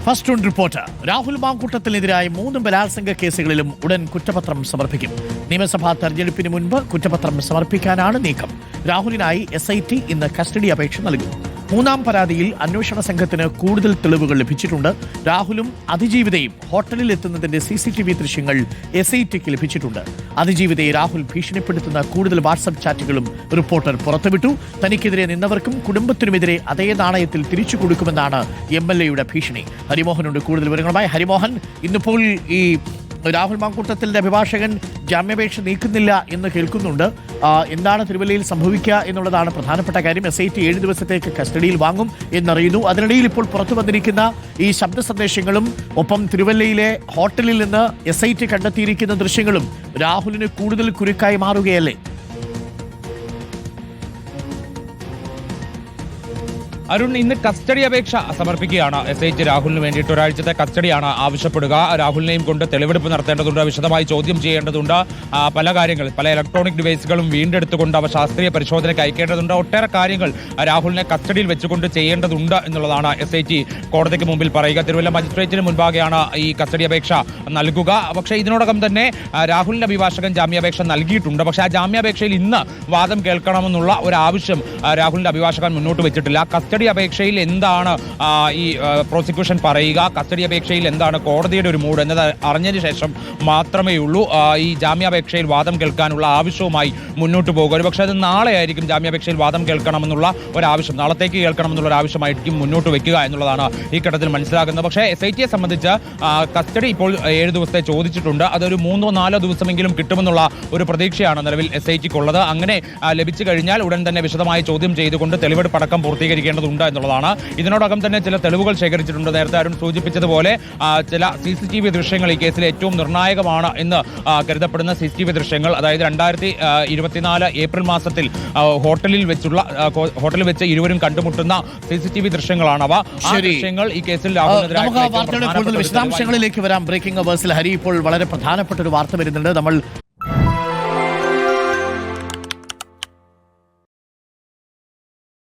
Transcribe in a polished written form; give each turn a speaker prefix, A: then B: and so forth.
A: First on report. Rahul മാങ്കൂട്ടത്തിനെതിരായ 3 ബലാത്സംഗ കേസുകളിലും ഉടൻ കുറ്റപത്രം സമർപ്പിക്കും. നിയമസഭാ തെരഞ്ഞെടുപ്പിന് മുൻപ് കുറ്റപത്രം സമർപ്പിക്കാനാണ് നീക്കം. രാഹുലിനായി SIT ഇന്ന് കസ്റ്റഡി അപേക്ഷ നൽകും. 3-ാം പരാതിയിൽ അന്വേഷണ സംഘത്തിന് കൂടുതൽ തെളിവുകൾ ലഭിച്ചിട്ടുണ്ട്. രാഹുലും അതിജീവിതയും ഹോട്ടലിൽ എത്തുന്നതിന്റെ CCTV ദൃശ്യങ്ങൾ SITക്ക് ലഭിച്ചിട്ടുണ്ട്. അതിജീവിതയെ രാഹുൽ ഭീഷണിപ്പെടുത്തുന്ന കൂടുതൽ വാട്സ്ആപ്പ് ചാറ്റുകളും റിപ്പോർട്ടർ പുറത്തുവിട്ടു. തനിക്കെതിരെ നിന്നവർക്കും കുടുംബത്തിനുമെതിരെ അതേ നാണയത്തിൽ തിരിച്ചു കൊടുക്കുമെന്നാണ് MLAയുടെ ഭീഷണി. ഹരിമോഹനുണ്ട് കൂടുതൽ വിവരങ്ങളുമായി. ഹരിമോഹൻ, ഇന്നിപ്പോൾ ഈ രാഹുൽ മാങ്കൂട്ടത്തിന്റെ അഭിഭാഷകൻ ജാമ്യാപേക്ഷ നീക്കുന്നില്ല എന്ന് കേൾക്കുന്നുണ്ട്. എന്താണ് തിരുവല്ലയിൽ സംഭവിക്കുക എന്നുള്ളതാണ് പ്രധാനപ്പെട്ട കാര്യം. SIT 7 ദിവസത്തേക്ക് കസ്റ്റഡിയിൽ വാങ്ങും എന്നറിയുന്നു. അതിനിടയിൽ ഇപ്പോൾ പുറത്തു വന്നിരിക്കുന്ന ഈ ശബ്ദ സന്ദേശങ്ങളും ഒപ്പം തിരുവല്ലയിലെ ഹോട്ടലിൽ നിന്ന് SIT കണ്ടെത്തിയിരിക്കുന്ന ദൃശ്യങ്ങളും രാഹുലിന് കൂടുതൽ കുരുക്കായി മാറുകയല്ലേ?
B: അരുൺ, ഇന്ന് കസ്റ്റഡി അപേക്ഷ സമർപ്പിക്കുകയാണ് SIT. രാഹുലിന് വേണ്ടിയിട്ട് ഒരാഴ്ചത്തെ കസ്റ്റഡിയാണ് ആവശ്യപ്പെടുക. രാഹുലിനെയും കൊണ്ട് തെളിവെടുപ്പ് നടത്തേണ്ടതുണ്ട്, വിശദമായി ചോദ്യം ചെയ്യേണ്ടതുണ്ട്. പല കാര്യങ്ങൾ, പല ഇലക്ട്രോണിക് ഡിവൈസുകളും വീണ്ടെടുത്തുകൊണ്ട് അവ ശാസ്ത്രീയ പരിശോധനയ്ക്ക് അയക്കേണ്ടതുണ്ട്. ഒട്ടേറെ കാര്യങ്ങൾ രാഹുലിനെ കസ്റ്റഡിയിൽ വെച്ചുകൊണ്ട് ചെയ്യേണ്ടതുണ്ട് എന്നുള്ളതാണ് SIT കോടതിക്ക് മുമ്പിൽ പറയുക. തിരുവല്ല മജിസ്ട്രേറ്റിന് മുൻപാകെയാണ് ഈ കസ്റ്റഡി അപേക്ഷ നൽകുക. പക്ഷേ ഇതിനോടകം തന്നെ രാഹുലിന്റെ അഭിഭാഷകൻ ജാമ്യാപേക്ഷ നൽകിയിട്ടുണ്ട്. പക്ഷേ ആ ജാമ്യാപേക്ഷയിൽ ഇന്ന് വാദം കേൾക്കണമെന്നുള്ള ഒരു ആവശ്യം രാഹുലിന്റെ അഭിഭാഷകൻ മുന്നോട്ട് വെച്ചിട്ടില്ല. കസ്റ്റഡി അപേക്ഷയിൽ എന്താണ് ഈ പ്രോസിക്യൂഷൻ പറയുക, കസ്റ്റഡി അപേക്ഷയിൽ എന്താണ് കോടതിയുടെ ഒരു മൂഡ് എന്നത് അറിഞ്ഞതിന് ശേഷം മാത്രമേ ഉള്ളൂ ഈ ജാമ്യാപേക്ഷയിൽ വാദം കേൾക്കാനുള്ള ആവശ്യവുമായി മുന്നോട്ട് പോകുക. ഒരു പക്ഷേ അത് നാളെ ആയിരിക്കും ജാമ്യാപേക്ഷയിൽ വാദം കേൾക്കണമെന്നുള്ള ഒരാവശ്യം, നാളത്തേക്ക് കേൾക്കണമെന്നുള്ള ഒരു ആവശ്യമായിരിക്കും മുന്നോട്ട് വെക്കുക എന്നുള്ളതാണ് ഈ ഘട്ടത്തിൽ മനസ്സിലാക്കുന്നത്. പക്ഷേ SITയെ സംബന്ധിച്ച് കസ്റ്റഡി ഇപ്പോൾ 7 ദിവസത്തെ ചോദിച്ചിട്ടുണ്ട്. അതൊരു 3-4 ദിവസമെങ്കിലും കിട്ടുമെന്നുള്ള ഒരു പ്രതീക്ഷയാണ് നിലവിൽ SITക്കുള്ളത്. അങ്ങനെ ലഭിച്ചു കഴിഞ്ഞാൽ ഉടൻ തന്നെ വിശദമായി ചോദ്യം ചെയ്തുകൊണ്ട് തെളിവെടുപ്പടക്കം പൂർത്തീകരിക്കേണ്ടതുണ്ട് എന്നുള്ളതാണ്. ഇതിനോടകം തന്നെ ചില തെളിവുകൾ ശേഖരിച്ചിട്ടുണ്ട്. നേരത്തെ അരുൺ സൂചിപ്പിച്ചതുപോലെ ചില CCTV ദൃശ്യങ്ങൾ ഈ കേസിൽ ഏറ്റവും നിർണായകമാണ് എന്ന് കരുതപ്പെടുന്ന CCTV ദൃശ്യങ്ങൾ, അതായത് 2024 ഏപ്രിൽ മാസത്തിൽ ഹോട്ടലിൽ വെച്ച് ഇരുവരും കണ്ടുമുട്ടുന്ന CCTV ദൃശ്യങ്ങളാണവ. ആ ദൃശ്യങ്ങൾ ഈ കേസിൽ
A: വിശദാംശങ്ങളിലേക്ക് വരാം. ബ്രേക്കിംഗ് അവേഴ്സിൽ ഹരി ഇപ്പോൾ വളരെ പ്രധാനപ്പെട്ട ഒരു വാർത്ത വരുന്നുണ്ട്. നമ്മൾ